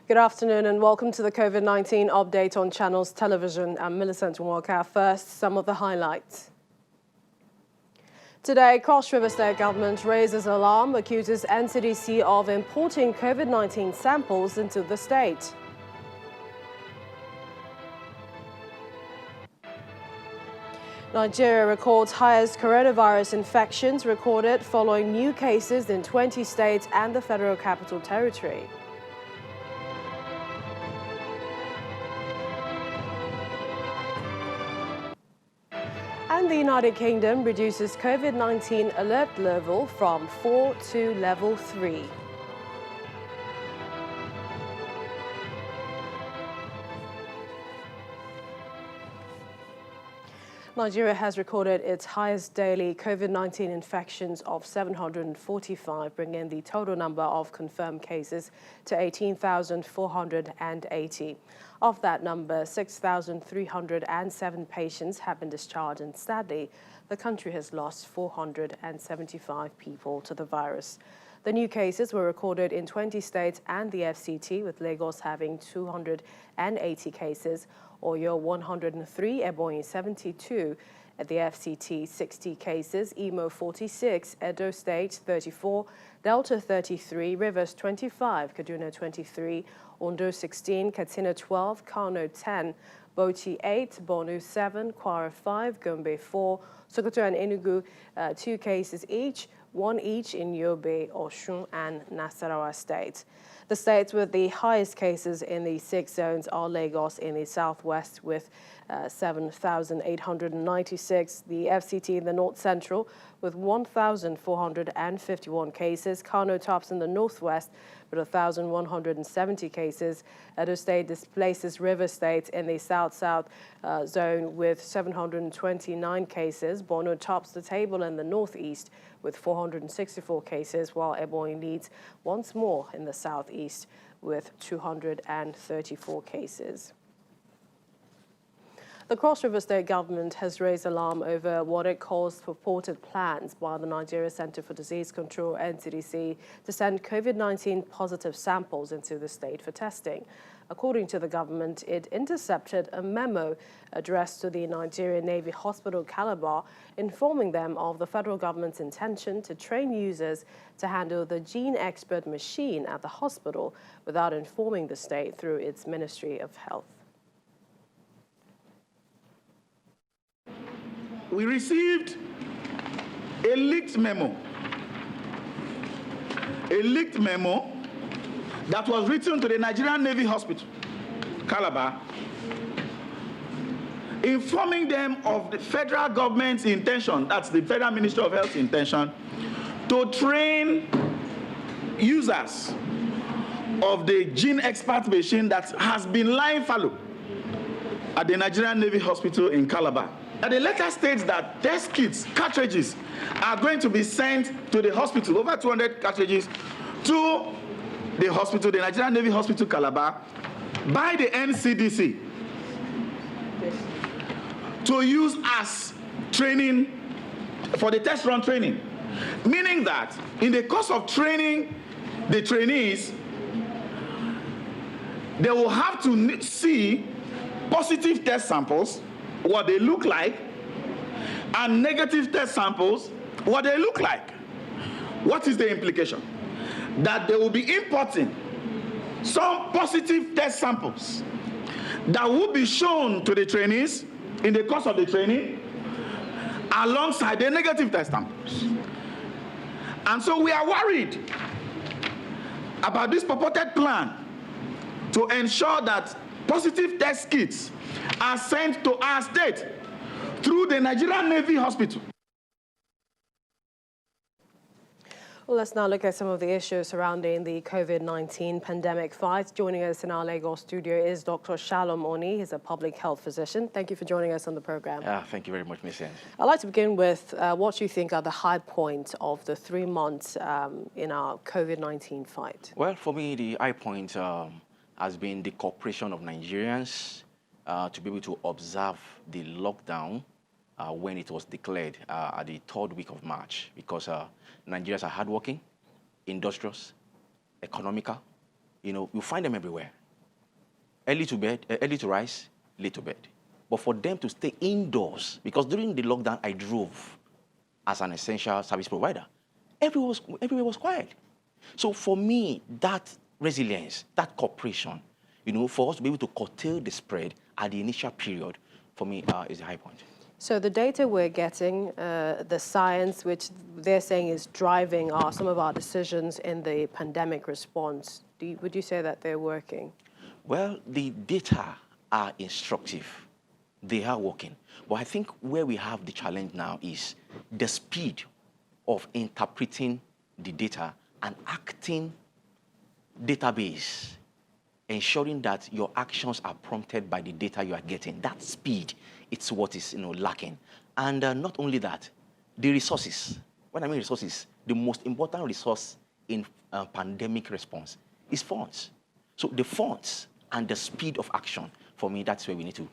Good afternoon and welcome to the COVID-19 update on Channels Television. I'm Millicent Nwaka. First, some of the highlights. Today, Cross River State Government raises alarm, accuses NCDC of importing COVID-19 samples into the state. Nigeria records highest coronavirus infections recorded following new cases in 20 states and the Federal Capital Territory. And the United Kingdom reduces COVID-19 alert level from 4 to level 3. Nigeria has recorded its highest daily COVID-19 infections of 745, bringing the total number of confirmed cases to 18,480. Of that number, 6,307 patients have been discharged, and sadly, the country has lost 475 people to the virus. The new cases were recorded in 20 states and the FCT, with Lagos having 280 cases, Oyo 103, Ebonyi 72, at the FCT 60 cases, Imo 46, Edo State 34, Delta 33, Rivers 25, Kaduna 23, Ondo 16, Katsina 12, Kano 10, Bauchi 8, Borno 7, Kwara 5, Gombe 4, Sokoto and Enugu 2 cases each, 1 each in Yobe, Osun and Nasarawa states. The states with the highest cases in the 6 zones are Lagos in the southwest with 7,896, the FCT in the north central with 1,451 cases, Kano tops in the northwest with 1,170 cases, Edo State displaces River State in the south-south zone with 729 cases, Borno tops the table in the northeast with 464 cases, while Ebonyi leads once more in the southeast with 234 cases. The Cross River State Government has raised alarm over what it calls purported plans by the Nigeria Center for Disease Control, NCDC, to send COVID-19 positive samples into the state for testing. According to the government, it intercepted a memo addressed to the Nigerian Navy Hospital Calabar, informing them of the federal government's intention to train users to handle the gene expert machine at the hospital without informing the state through its Ministry of Health. We received a leaked memo that was written to the Nigerian Navy Hospital, Calabar, informing them of the federal government's intention, that's the Federal Ministry of Health's intention, to train users of the gene expert machine that has been lying fallow at the Nigerian Navy Hospital in Calabar. And the letter states that test kits, cartridges, are going to be sent to the hospital, over 200 cartridges, to the hospital, the Nigerian Navy Hospital Calabar, by the NCDC to use as training for the test run training. Meaning that in the course of training the trainees, they will have to see positive test samples, what they look like, and negative test samples, what they look like. What is the implication? That they will be importing some positive test samples that will be shown to the trainees in the course of the training alongside the negative test samples. And so we are worried about this purported plan to ensure that positive test kits are sent to our state through the Nigerian Navy Hospital. Well, let's now look at some of the issues surrounding the COVID-19 pandemic fight. Joining us in our Lagos studio is Dr. Shalom Oni. He's a public health physician. Thank you for joining us on the program. Thank you very much, Ms. Jens. I'd like to begin with what you think are the high points of the 3 months in our COVID-19 fight. Well, for me, the high point has been the cooperation of Nigerians to be able to observe the lockdown when it was declared at the 3rd week of March, because Nigerians are hardworking, industrious, economical, you find them everywhere. Early to bed, early to rise, late to bed. But for them to stay indoors, because during the lockdown, I drove as an essential service provider. Everywhere was quiet. So for me, that resilience, that cooperation, for us to be able to curtail the spread at the initial period, for me, is a high point. So the data we're getting, the science, which they're saying is driving some of our decisions in the pandemic response, would you say that they're working? Well, the data are instructive. They are working. But I think where we have the challenge now is the speed of interpreting the data and acting database, ensuring that your actions are prompted by the data you are getting. That speed, it's what is lacking. And not only that, the resources. When I mean resources, the most important resource in pandemic response is funds. So the funds and the speed of action, for me, that's where we need to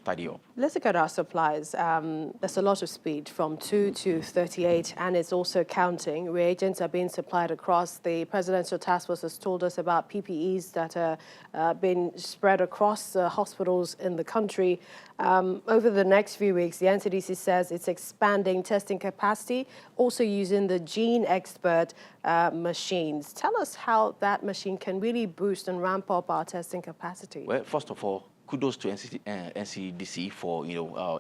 tidy up. Let's look at our supplies. There's a lot of speed, from 2 to 38, and it's also counting. Reagents are being supplied across. The Presidential Task Force has told us about PPEs that are being spread across hospitals in the country. Over the next few weeks, the NCDC says it's expanding testing capacity, also using the Gene Expert machines. Tell us how that machine can really boost and ramp up our testing capacity. Well, first of all, kudos to NCDC for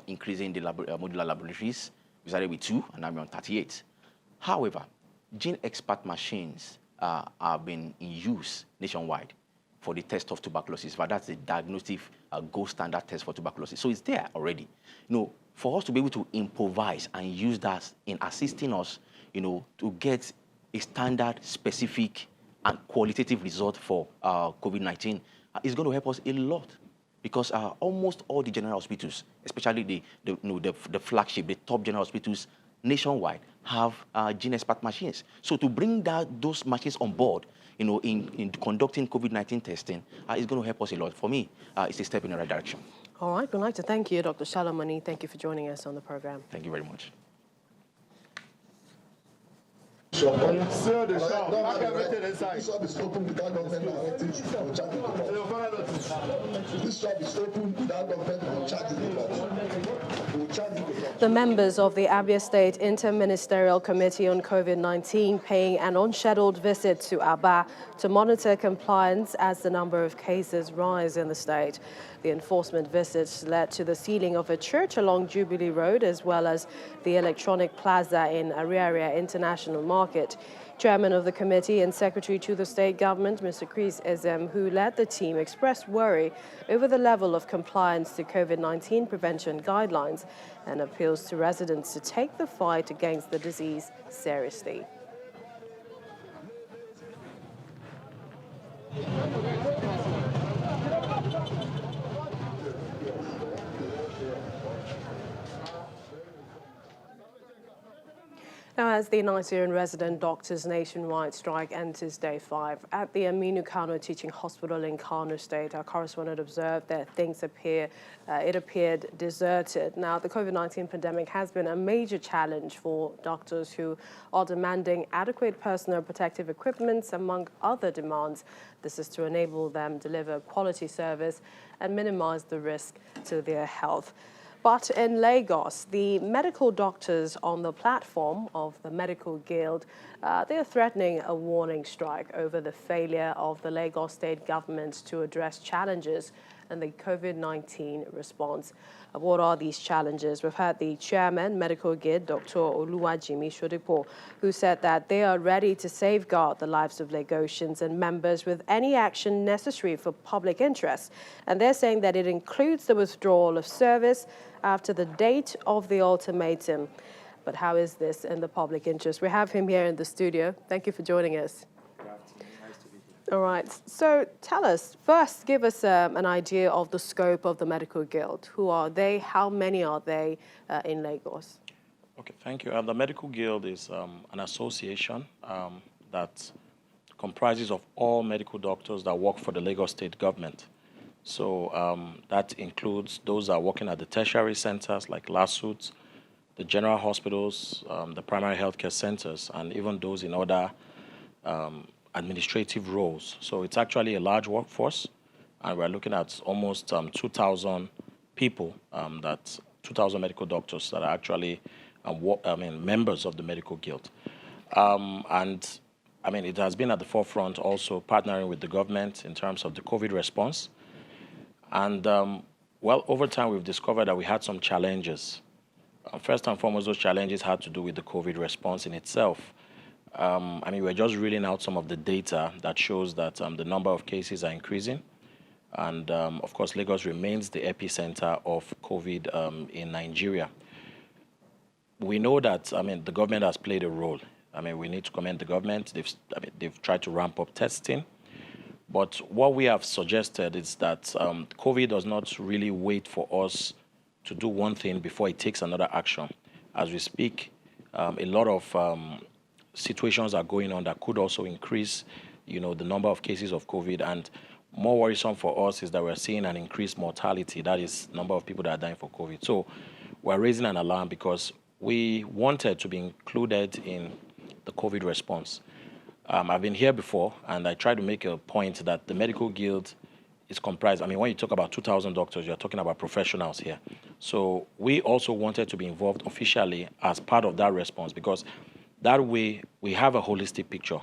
increasing the modular laboratories. We started with 2, and now we're on 38. However, Gene Expert machines have been in use nationwide for the test of tuberculosis, but that's the diagnostic gold standard test for tuberculosis. So it's there already. For us to be able to improvise and use that in assisting us, to get a standard, specific, and qualitative result for COVID-19 is going to help us a lot. Because almost all the general hospitals, especially the flagship, the top general hospitals nationwide, have Gene Expert machines. So to bring those machines on board, in conducting COVID-19 testing, is going to help us a lot. For me, it's a step in the right direction. All right, we'd like to thank you, Dr. Shalom Oni. Thank you for joining us on the program. Thank you very much. Sir, the shop. How can we take inside? This shop is open without government directing to charge the This shop is open without government charging the The members of the Abia State Inter-Ministerial Committee on COVID-19 paying an unscheduled visit to Aba to monitor compliance as the number of cases rise in the state. The enforcement visits led to the sealing of a church along Jubilee Road, as well as the Electronic Plaza in Ariaria International Market. Chairman of the committee and secretary to the state government, Mr. Chris Ezem, who led the team, expressed worry over the level of compliance to COVID-19 prevention guidelines and appeals to residents to take the fight against the disease seriously. Now, as the Nigerian resident doctors' nationwide strike enters day 5, at the Aminu Kano Teaching Hospital in Kano State, our correspondent observed that it appeared deserted. Now, the COVID-19 pandemic has been a major challenge for doctors who are demanding adequate personal protective equipment, among other demands. This is to enable them deliver quality service and minimize the risk to their health. But in Lagos, the medical doctors on the platform of the Medical Guild, they are threatening a warning strike over the failure of the Lagos state government to address challenges in the COVID-19 response. What are these challenges? We've had the chairman, Medical Guild, Dr. Oluwajimi Shodipo, who said that they are ready to safeguard the lives of Lagosians and members with any action necessary for public interest. And they're saying that it includes the withdrawal of service after the date of the ultimatum. But how is this in the public interest? We have him here in the studio. Thank you for joining us. Good afternoon. Nice to be here. All right. So tell us, first, give us an idea of the scope of the Medical Guild. Who are they? How many are they in Lagos? Okay, thank you. The Medical Guild is an association that comprises of all medical doctors that work for the Lagos state government. So that includes those that are working at the tertiary centers like LASUTs, the general hospitals, the primary healthcare centers, and even those in other administrative roles. So it's actually a large workforce, and we're looking at almost 2,000 people, 2,000 medical doctors that are actually members of the medical guild. And I mean, it has been at the forefront also partnering with the government in terms of the COVID response. And well, over time, we've discovered that we had some challenges. First and foremost, those challenges had to do with the COVID response in itself. I mean, we're just reading out some of the data that shows that the number of cases are increasing. And of course, Lagos remains the epicenter of COVID in Nigeria. We know that, I mean, the government has played a role. I mean, we need to commend the government. They've tried to ramp up testing. But what we have suggested is that COVID does not really wait for us to do one thing before it takes another action. As we speak, a lot of situations are going on that could also increase, the number of cases of COVID. And more worrisome for us is that we're seeing an increased mortality. That is, number of people that are dying for COVID. So we're raising an alarm because we wanted to be included in the COVID response. I've been here before, and I try to make a point that the medical guild is comprised. I mean, when you talk about 2,000 doctors, you're talking about professionals here. So we also wanted to be involved officially as part of that response, because that way we have a holistic picture.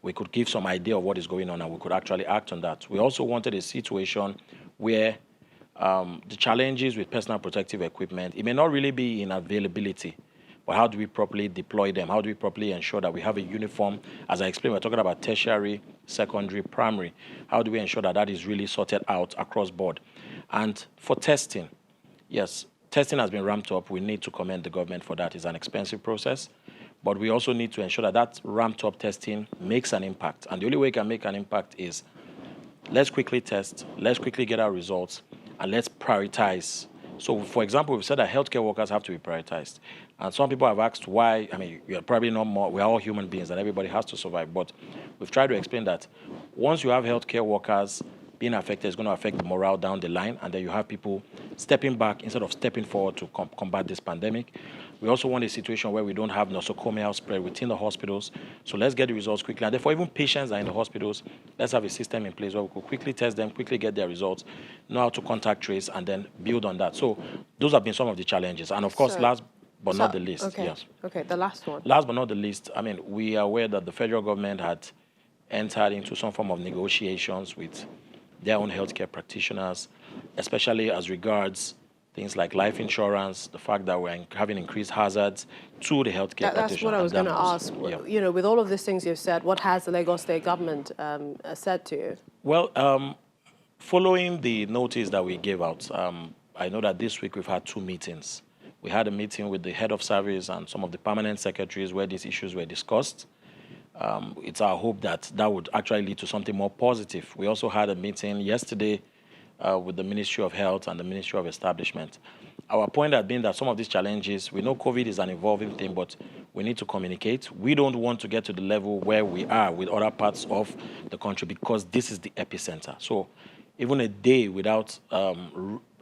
We could give some idea of what is going on, and we could actually act on that. We also wanted a situation where the challenges with personal protective equipment, it may not really be in availability, but how do we properly deploy them? How do we properly ensure that we have a uniform? As I explained, we're talking about tertiary, secondary, primary. How do we ensure that that is really sorted out across board? And for testing, yes, testing has been ramped up. We need to commend the government for that. It's an expensive process. But we also need to ensure that that ramped up testing makes an impact. And the only way it can make an impact is let's quickly test, let's quickly get our results, and let's prioritize. So, for example, we've said that healthcare workers have to be prioritized. And some people have asked why. I mean, you're probably not more, we're all human beings and everybody has to survive. But we've tried to explain that once you have healthcare workers being affected, it's going to affect the morale down the line. And then you have people stepping back instead of stepping forward to combat this pandemic. We also want a situation where we don't have nosocomial spread within the hospitals. So let's get the results quickly. And therefore, even patients that are in the hospitals, let's have a system in place where we could quickly test them, quickly get their results, know how to contact trace, and then build on that. So those have been some of the challenges. And of course, last but not the least, okay. Yes. Okay, the last one. Last but not the least, I mean, we are aware that the federal government had entered into some form of negotiations with their own healthcare practitioners, especially as regards things like life insurance, the fact that we're having increased hazards to the healthcare practitioners. That's what I was going to ask. Yeah. With all of these things you've said, what has the Lagos State government said to you? Well, following the notice that we gave out, I know that this week we've had 2 meetings. We had a meeting with the head of service and some of the permanent secretaries where these issues were discussed. It's our hope that that would actually lead to something more positive. We also had a meeting yesterday with the Ministry of Health and the Ministry of Establishment. Our point had been that some of these challenges, we know COVID is an evolving thing, but we need to communicate. We don't want to get to the level where we are with other parts of the country because this is the epicenter. So even a day without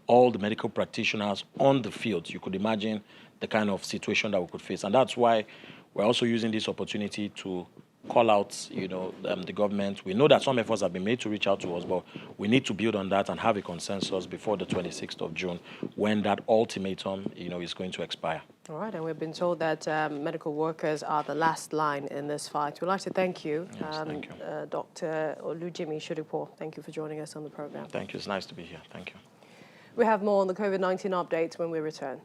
all the medical practitioners on the field, you could imagine the kind of situation that we could face. And that's why we're also using this opportunity to call out, the government. We know that some efforts have been made to reach out to us, but we need to build on that and have a consensus before the 26th of June when that ultimatum, is going to expire. All right, and we've been told that medical workers are the last line in this fight. We'd like to thank you, Thank you. Dr. Olujimi Shudipo. Thank you for joining us on the program. Thank you. It's nice to be here. Thank you. We have more on the COVID-19 updates when we return.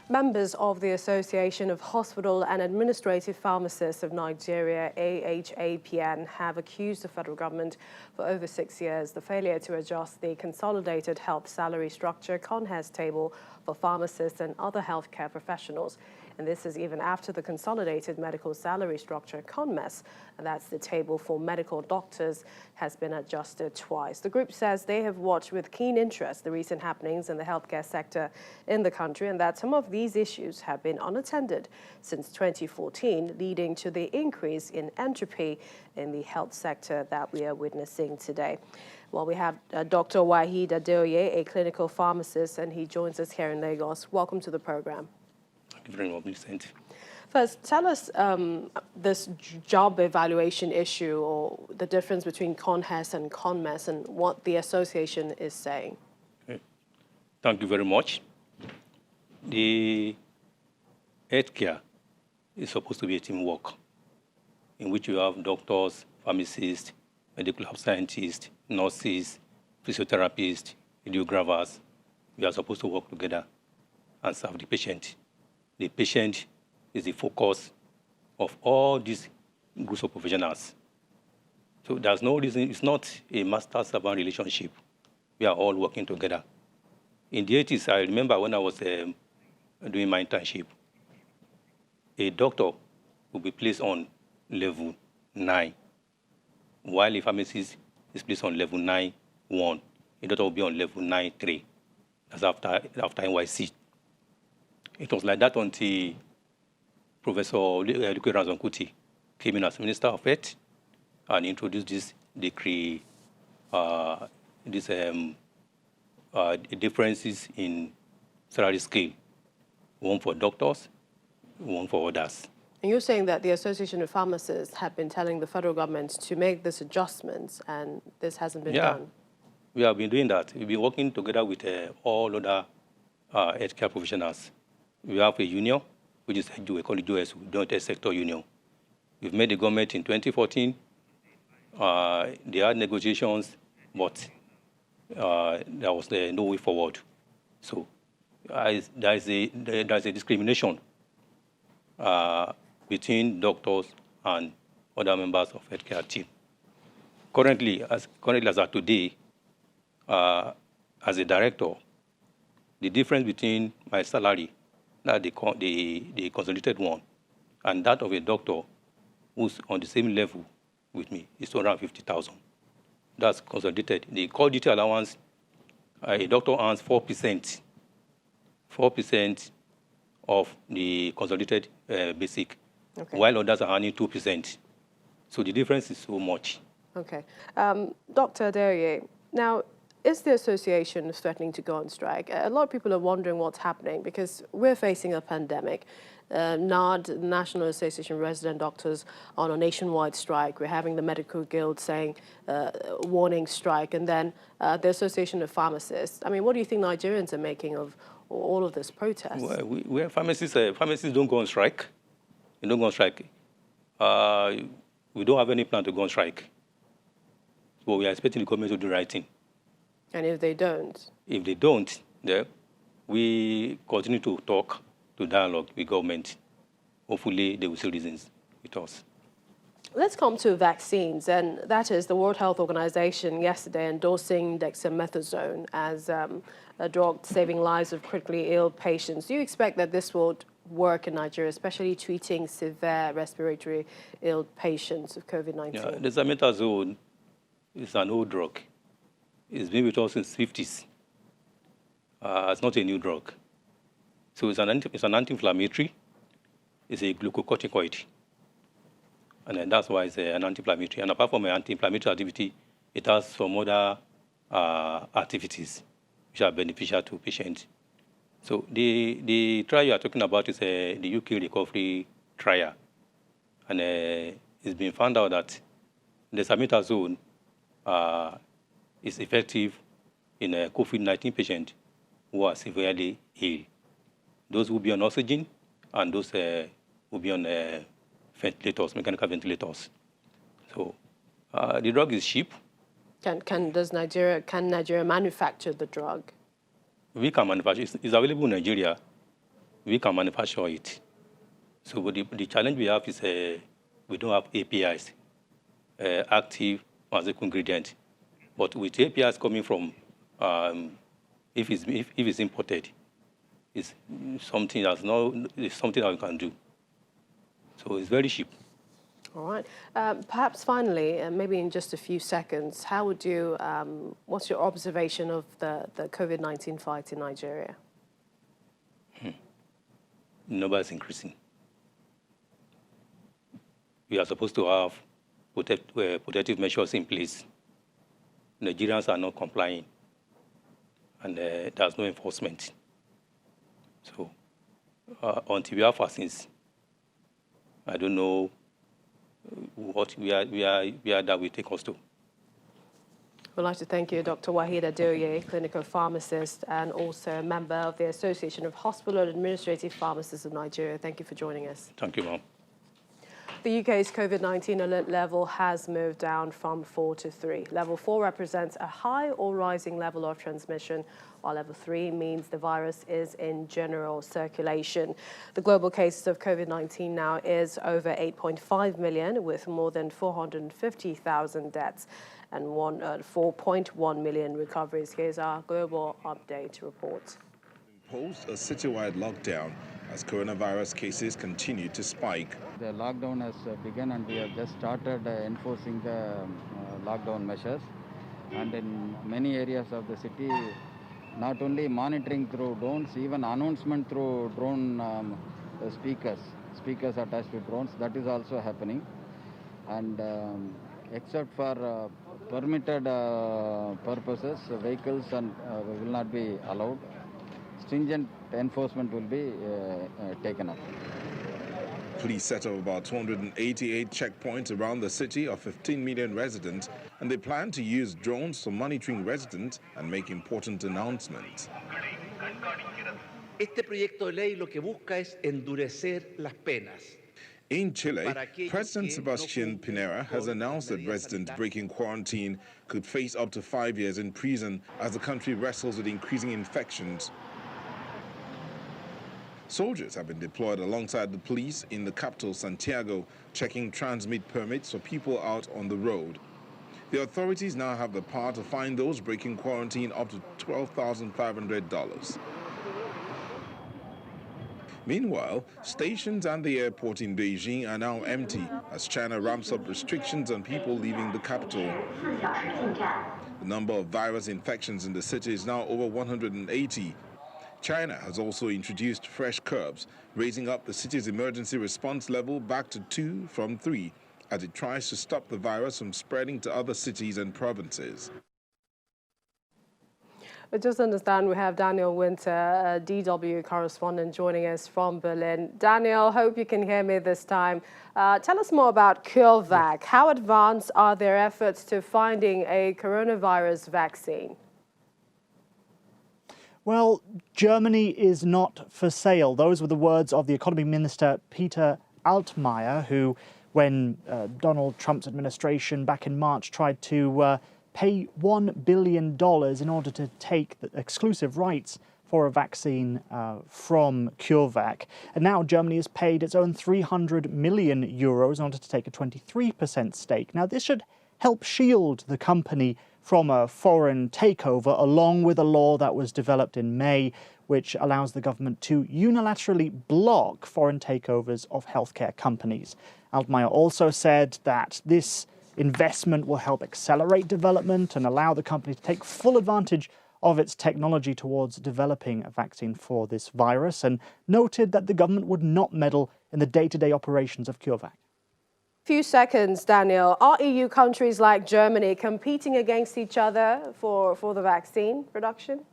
Members of the Association of Hospital and Administrative Pharmacists of Nigeria, AHAPN, have accused the federal government for over 6 years the failure to adjust the Consolidated Health Salary Structure (CONHES) table for pharmacists and other healthcare professionals. And this is even after the Consolidated Medical Salary Structure, CONMES, and that's the table for medical doctors, has been adjusted twice. The group says they have watched with keen interest the recent happenings in the healthcare sector in the country, and that some of these issues have been unattended since 2014, leading to the increase in entropy in the health sector that we are witnessing today. Well, we have Dr. Waheed Adeoye, a clinical pharmacist, and he joins us here in Lagos. Welcome to the program. Thank you very much, Vincent. First, tell us this job evaluation issue, or the difference between CONHES and CONMES, and what the association is saying. Okay. Thank you very much. The healthcare is supposed to be a teamwork in which you have doctors, pharmacists, medical lab scientists, nurses, physiotherapists, radiographers. We are supposed to work together and serve the patient. The patient is the focus of all these groups of professionals. So there's no reason, it's not a master-servant relationship. We are all working together. In the 80s, I remember when I was doing my internship, a doctor would be placed on level 9, while a pharmacist is placed on level 9-1. A doctor will be on level 9-3. That's after NYC. It was like that until Professor Luke Ranzon-Kuti came in as Minister of Health and introduced this decree, differences in salary scale, one for doctors, one for others. And you're saying that the Association of Pharmacists have been telling the federal government to make this adjustment, and this hasn't been done? We have been doing that. We've been working together with all other healthcare professionals. We have a union, which is we call it JOS, Joint Sector Union. We've made the government in 2014. They had negotiations, but there was no way forward. So there is a discrimination between doctors and other members of healthcare team. Currently as of today, as a director, the difference between my salary, that the consolidated one, and that of a doctor who's on the same level with me is 250,000. That's consolidated. The core duty allowance, a doctor earns 4%. 4% of the consolidated basic, okay, while others are earning 2%. So the difference is so much. Okay. Dr. Adeoye, now, is the association threatening to go on strike? A lot of people are wondering what's happening because we're facing a pandemic. NARD, National Association of Resident Doctors, on a nationwide strike. We're having the Medical Guild saying warning strike, and then the Association of Pharmacists. I mean, what do you think Nigerians are making of all of this protest? Well, we pharmacists don't go on strike. They don't go on strike. We don't have any plan to go on strike. So we are expecting the government to do the right thing. And if they don't? If they don't, then we continue to talk, to dialogue with government. Hopefully, they will see reasons with us. Let's come to vaccines, and that is the World Health Organization yesterday endorsing dexamethasone as a drug saving lives of critically ill patients. Do you expect that this will work in Nigeria, especially treating severe respiratory ill patients of COVID-19? Yeah, dexamethasone is an old drug. It's been with us since the 50s. It's not a new drug. So it's an anti-inflammatory. It's a glucocorticoid. And then that's why it's an anti-inflammatory. And apart from an anti-inflammatory activity, it has some other activities which are beneficial to patients. So the trial you are talking about is the UK recovery trial. And it's been found out that dexamethasone is effective in a COVID-19 patient who are severely ill. Those will be on oxygen, and those will be on ventilators, mechanical ventilators. So the drug is cheap. Can Nigeria manufacture the drug? We can manufacture. It's available in Nigeria. We can manufacture it. So the challenge we have is we don't have APIs, active pharmaceutical ingredient. But with APIs coming from, if it's imported, is something that's something that we can do. So it's very cheap. All right. Perhaps finally, maybe in just a few seconds, how would you, what's your observation of the COVID-19 fight in Nigeria? The number is increasing. We are supposed to have protective measures in place. Nigerians are not complying, and there's no enforcement. So until we have vaccines, I don't know what we are that will take us to. We'd like to thank you, Dr. Wahid Adeoye, clinical pharmacist and also a member of the Association of Hospital and Administrative Pharmacists of Nigeria. Thank you for joining us. Thank you, ma'am. The UK's COVID-19 alert level has moved down from 4 to 3. Level 4 represents a high or rising level of transmission, while level 3 means the virus is in general circulation. The global cases of COVID-19 now is over 8.5 million, with more than 450,000 deaths and 4.1 million recoveries. Here's our global update report. Imposed a citywide lockdown as coronavirus cases continue to spike. The lockdown has begun and we have just started enforcing the lockdown measures. And in many areas of the city, not only monitoring through drones, even announcement through drone speakers attached to drones, that is also happening. And except for permitted purposes, vehicles will not be allowed. Stringent enforcement will be taken up. Police set up about 288 checkpoints around the city of 15 million residents, and they plan to use drones for monitoring residents and make important announcements. Este proyecto de ley lo que busca es endurecer las penas. In Chile, President Sebastián Pinera has announced that residents breaking quarantine could face up to 5 years in prison as the country wrestles with increasing infections. Soldiers have been deployed alongside the police in the capital, Santiago, checking transmit permits for people out on the road. The authorities now have the power to fine those breaking quarantine up to $12,500. Meanwhile, stations and the airport in Beijing are now empty as China ramps up restrictions on people leaving the capital. The number of virus infections in the city is now over 180. China has also introduced fresh curbs, raising up the city's emergency response level back to 2 from 3 as it tries to stop the virus from spreading to other cities and provinces. But just understand we have Daniel Winter, a DW correspondent, joining us from Berlin. Daniel, hope you can hear me this time. Tell us more about CureVac. How advanced are their efforts to finding a coronavirus vaccine? Well, Germany is not for sale. Those were the words of the economy minister, Peter Altmaier, who, when Donald Trump's administration back in March tried to pay $1 billion in order to take the exclusive rights for a vaccine from CureVac. And now Germany has paid its own 300 million euros in order to take a 23% stake. Now, this should help shield the company from a foreign takeover, along with a law that was developed in May, which allows the government to unilaterally block foreign takeovers of healthcare companies. Altmaier also said that this investment will help accelerate development and allow the company to take full advantage of its technology towards developing a vaccine for this virus, and noted that the government would not meddle in the day-to-day operations of CureVac. Few seconds, Daniel. Are EU countries like Germany competing against each other for the vaccine production?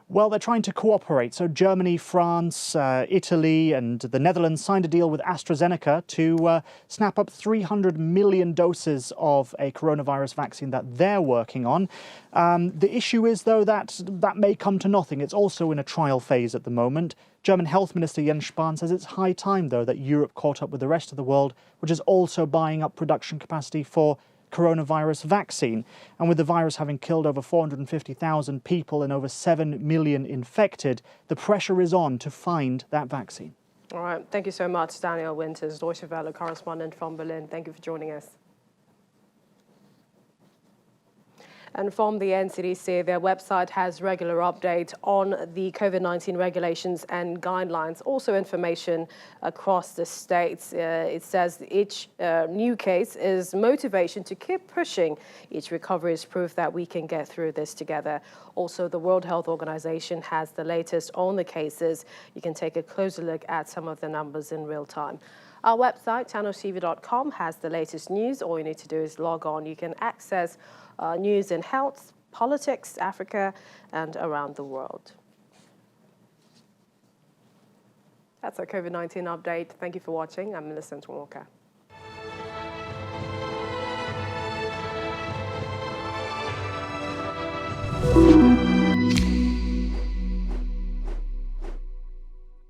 Well, they're trying to cooperate. So Germany, France, Italy and the Netherlands signed a deal with AstraZeneca to snap up 300 million doses of a coronavirus vaccine that they're working on. The issue is, though, that may come to nothing. It's also in a trial phase at the moment. German Health Minister Jens Spahn says it's high time, though, that Europe caught up with the rest of the world, which is also buying up production capacity for coronavirus vaccine. And with the virus having killed over 450,000 people and over 7 million infected, the pressure is on to find that vaccine. All right. Thank you so much, Daniel Winters, Deutsche Welle correspondent from Berlin. Thank you for joining us. And from the NCDC, their website has regular update on the COVID-19 regulations and guidelines, also information across the states. It says each new case is motivation to keep pushing. Each recovery is proof that we can get through this together. Also, the World Health Organization has the latest on the cases. You can take a closer look at some of the numbers in real time. Our website, channeltv.com, has the latest news. All you need to do is log on. You can access news in health, politics, Africa, and around the world. That's our COVID-19 update. Thank you for watching. I'm Millicent Walker.